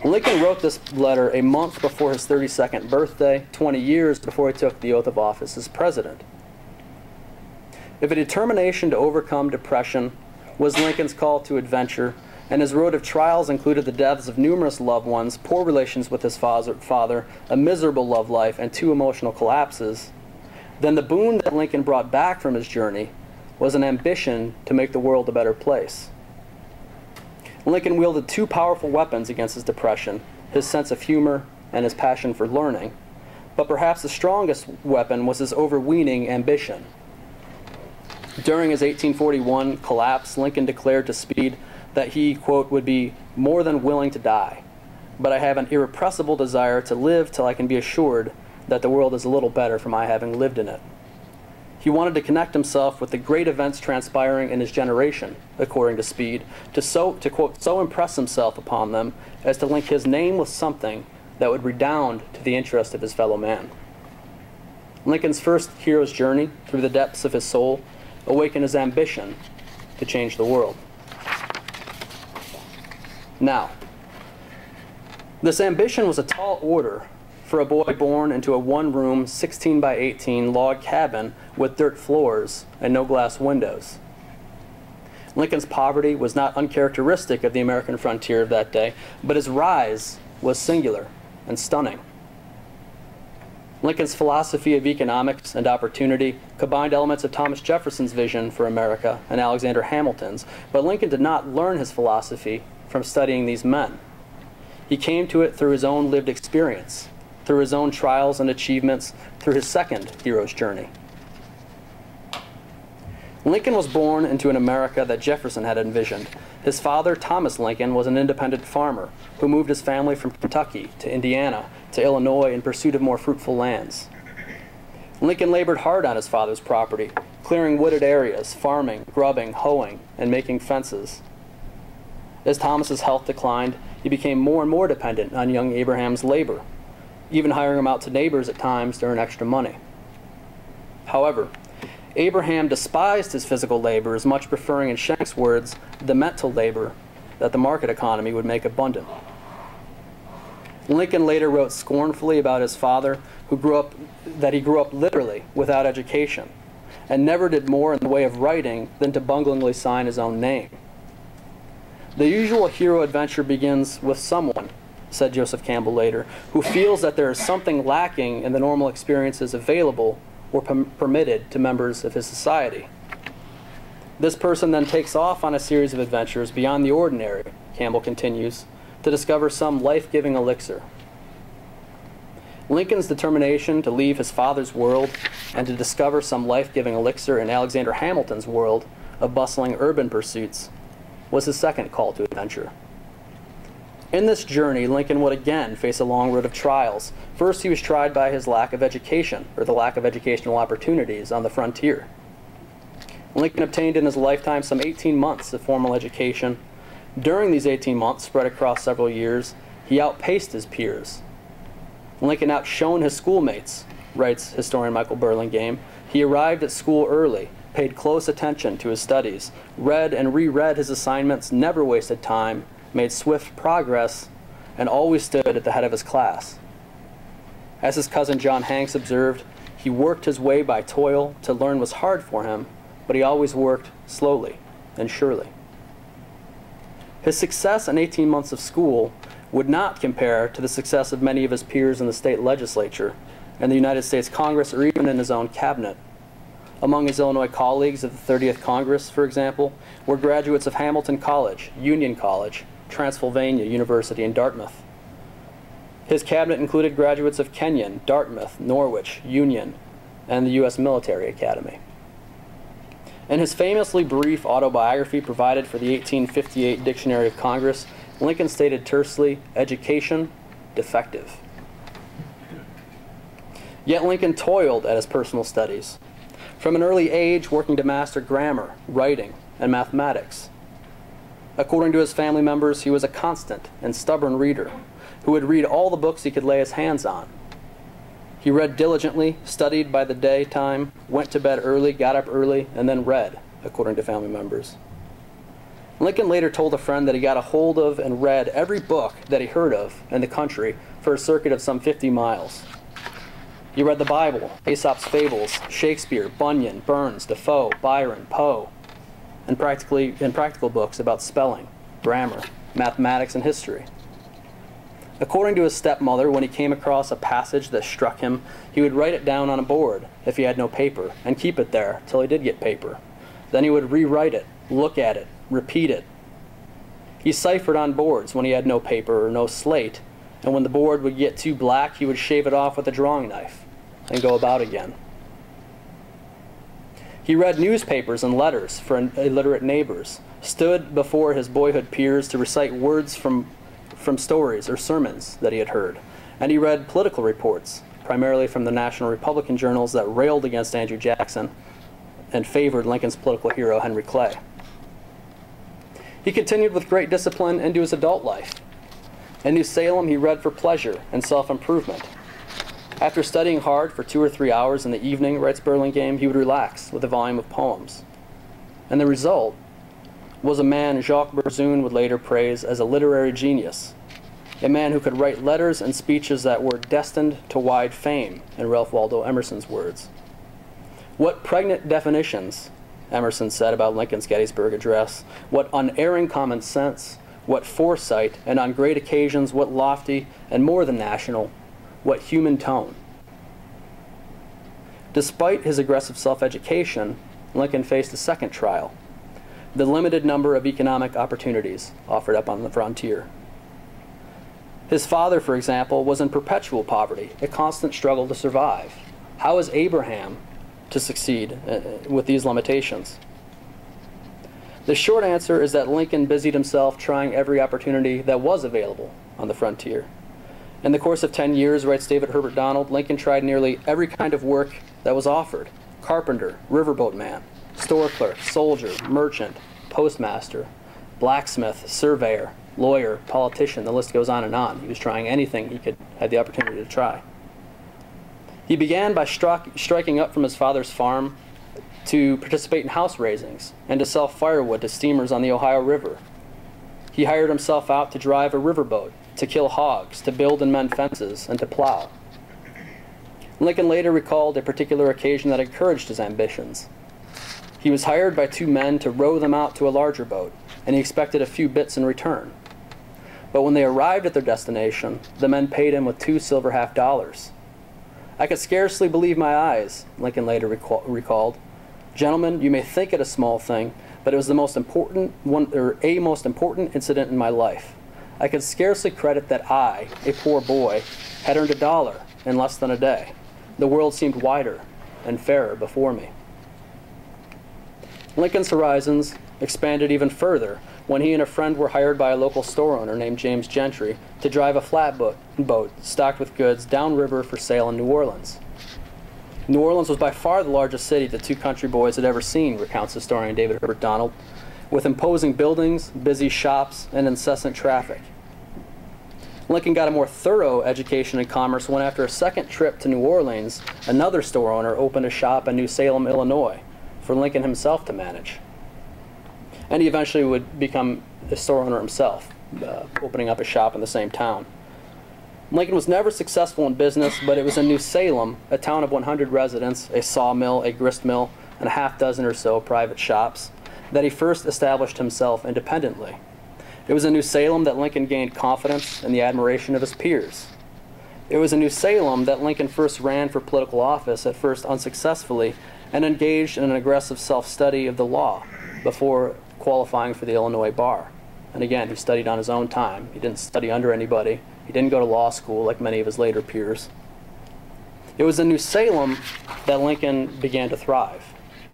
Lincoln wrote this letter a month before his 32nd birthday, 20 years before he took the oath of office as president. If a determination to overcome depression was Lincoln's call to adventure, and his road of trials included the deaths of numerous loved ones, poor relations with his father, a miserable love life, and 2 emotional collapses, then the boon that Lincoln brought back from his journey was an ambition to make the world a better place. Lincoln wielded 2 powerful weapons against his depression, his sense of humor and his passion for learning. But perhaps the strongest weapon was his overweening ambition. During his 1841 collapse, Lincoln declared to Speed that he, quote, would be more than willing to die, but I have an irrepressible desire to live till I can be assured that the world is a little better for my having lived in it. He wanted to connect himself with the great events transpiring in his generation, according to Speed, to quote, so impress himself upon them as to link his name with something that would redound to the interest of his fellow man. Lincoln's first hero's journey through the depths of his soul awakened his ambition to change the world. Now, this ambition was a tall order for a boy born into a 1-room, 16 by 18 log cabin with dirt floors and no glass windows. Lincoln's poverty was not uncharacteristic of the American frontier of that day, but his rise was singular and stunning. Lincoln's philosophy of economics and opportunity combined elements of Thomas Jefferson's vision for America and Alexander Hamilton's, but Lincoln did not learn his philosophy from studying these men. He came to it through his own lived experience, through his own trials and achievements, through his second hero's journey. Lincoln was born into an America that Jefferson had envisioned. His father, Thomas Lincoln, was an independent farmer who moved his family from Kentucky to Indiana to Illinois in pursuit of more fruitful lands. Lincoln labored hard on his father's property, clearing wooded areas, farming, grubbing, hoeing, and making fences. As Thomas's health declined, he became more and more dependent on young Abraham's labor, even hiring him out to neighbors at times to earn extra money. However, Abraham despised his physical labor, as much preferring, in Schenk's words, the mental labor that the market economy would make abundant. Lincoln later wrote scornfully about his father, that he grew up literally without education, and never did more in the way of writing than to bunglingly sign his own name. The usual hero adventure begins with someone, said Joseph Campbell later, who feels that there is something lacking in the normal experiences available or permitted to members of his society. This person then takes off on a series of adventures beyond the ordinary, Campbell continues, to discover some life-giving elixir. Lincoln's determination to leave his father's world and to discover some life-giving elixir in Alexander Hamilton's world of bustling urban pursuits was his second call to adventure. In this journey, Lincoln would again face a long road of trials. First, he was tried by his lack of education, or the lack of educational opportunities on the frontier. Lincoln obtained in his lifetime some 18 months of formal education. During these 18 months, spread across several years, he outpaced his peers. Lincoln outshone his schoolmates, writes historian Michael Burlingame. He arrived at school early, paid close attention to his studies, read and reread his assignments, never wasted time, made swift progress, and always stood at the head of his class. As his cousin John Hanks observed, he worked his way by toil. To learn was hard for him, but he always worked slowly and surely. His success in 18 months of school would not compare to the success of many of his peers in the state legislature, in the United States Congress, or even in his own cabinet. Among his Illinois colleagues of the 30th Congress, for example, were graduates of Hamilton College, Union College, Transylvania University, and Dartmouth. His cabinet included graduates of Kenyon, Dartmouth, Norwich, Union, and the U.S. Military Academy. In his famously brief autobiography provided for the 1858 Dictionary of Congress, Lincoln stated tersely, "Education, defective." Yet Lincoln toiled at his personal studies, from an early age working to master grammar, writing, and mathematics. According to his family members, he was a constant and stubborn reader who would read all the books he could lay his hands on. He read diligently, studied by the daytime, went to bed early, got up early, and then read, according to family members. Lincoln later told a friend that he got a hold of and read every book that he heard of in the country for a circuit of some 50 miles. He read the Bible, Aesop's Fables, Shakespeare, Bunyan, Burns, Defoe, Byron, Poe, and practical books about spelling, grammar, mathematics, and history. According to his stepmother, when he came across a passage that struck him, he would write it down on a board if he had no paper, and keep it there till he did get paper. Then he would rewrite it, look at it, repeat it. He ciphered on boards when he had no paper or no slate, and when the board would get too black, he would shave it off with a drawing knife and go about again. He read newspapers and letters for illiterate neighbors, stood before his boyhood peers to recite words from stories or sermons that he had heard, and he read political reports, primarily from the National Republican journals that railed against Andrew Jackson and favored Lincoln's political hero, Henry Clay. He continued with great discipline into his adult life. In New Salem, he read for pleasure and self-improvement. After studying hard for 2 or 3 hours in the evening, writes Burlingame, he would relax with a volume of poems. And the result was a man Jacques Berzun would later praise as a literary genius, a man who could write letters and speeches that were destined to wide fame, in Ralph Waldo Emerson's words. What pregnant definitions, Emerson said about Lincoln's Gettysburg Address, what unerring common sense, what foresight, and on great occasions what lofty and more than national, what human tone. Despite his aggressive self-education, Lincoln faced a second trial, the limited number of economic opportunities offered up on the frontier. His father, for example, was in perpetual poverty, a constant struggle to survive. How is Abraham to succeed with these limitations? The short answer is that Lincoln busied himself trying every opportunity that was available on the frontier. In the course of 10 years, writes David Herbert Donald, Lincoln tried nearly every kind of work that was offered: carpenter, riverboat man, store clerk, soldier, merchant, postmaster, blacksmith, surveyor, lawyer, politician, the list goes on and on. He was trying anything he had the opportunity to try. He began by striking up from his father's farm to participate in house raisings and to sell firewood to steamers on the Ohio River. He hired himself out to drive a riverboat, to kill hogs, to build and mend fences, and to plow. Lincoln later recalled a particular occasion that encouraged his ambitions. He was hired by 2 men to row them out to a larger boat, and he expected a few bits in return. But when they arrived at their destination, the men paid him with 2 silver half-dollars. I could scarcely believe my eyes, Lincoln later recalled. Gentlemen, you may think it a small thing, but it was the most important most important incident in my life. I could scarcely credit that I, a poor boy, had earned $1 in less than a day. The world seemed wider and fairer before me. Lincoln's horizons expanded even further when he and a friend were hired by a local store owner named James Gentry to drive a flatboat stocked with goods downriver for sale in New Orleans. New Orleans was by far the largest city the 2 country boys had ever seen, recounts historian David Herbert Donald, with imposing buildings, busy shops, and incessant traffic. Lincoln got a more thorough education in commerce when, after a second trip to New Orleans, another store owner opened a shop in New Salem, Illinois, for Lincoln himself to manage. And he eventually would become a store owner himself, opening up a shop in the same town. Lincoln was never successful in business, but it was in New Salem, a town of 100 residents, a sawmill, a grist mill, and a half-dozen or so private shops, that he first established himself independently. It was in New Salem that Lincoln gained confidence and the admiration of his peers. It was in New Salem that Lincoln first ran for political office, at first unsuccessfully, and engaged in an aggressive self-study of the law before qualifying for the Illinois bar. And again, he studied on his own time. He didn't study under anybody. He didn't go to law school like many of his later peers. It was in New Salem that Lincoln began to thrive.